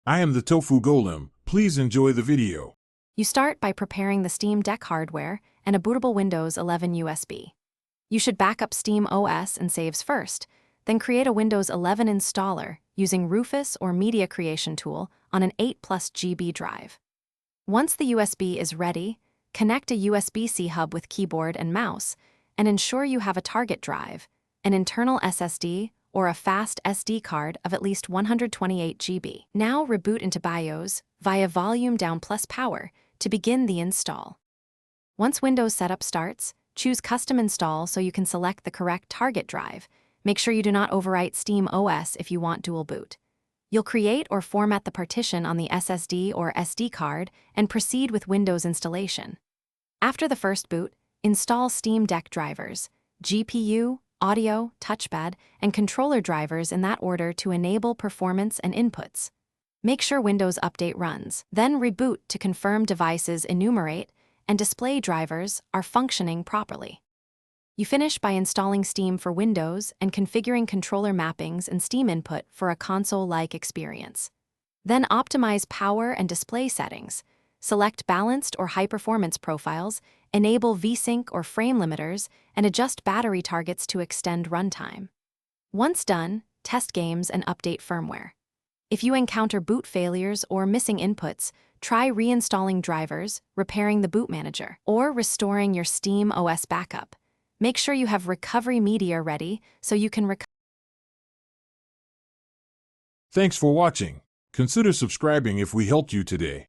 I am the Tofu Golem. Please enjoy the video. You start by preparing the Steam Deck hardware and a bootable Windows 11 USB. You should back up Steam OS and saves first, then create a Windows 11 installer using Rufus or Media Creation Tool on an 8+ GB drive. Once the USB is ready, connect a USB-C hub with keyboard and mouse, and ensure you have a target drive, an internal SSD, or a fast SD card of at least 128 GB. Now reboot into BIOS via volume down plus power to begin the install. Once Windows setup starts, choose Custom Install so you can select the correct target drive. Make sure you do not overwrite Steam OS if you want dual boot. You'll create or format the partition on the SSD or SD card and proceed with Windows installation. After the first boot, install Steam Deck drivers, GPU, audio, touchpad, and controller drivers in that order to enable performance and inputs. Make sure Windows Update runs. Then reboot to confirm devices enumerate and display drivers are functioning properly. You finish by installing Steam for Windows and configuring controller mappings and Steam input for a console-like experience. Then optimize power and display settings. Select balanced or high-performance profiles, enable VSync or frame limiters, and adjust battery targets to extend runtime. Once done, test games and update firmware. If you encounter boot failures or missing inputs, try reinstalling drivers, repairing the boot manager, or restoring your Steam OS backup. Make sure you have recovery media ready so you can recover. Thanks for watching. Consider subscribing if we helped you today.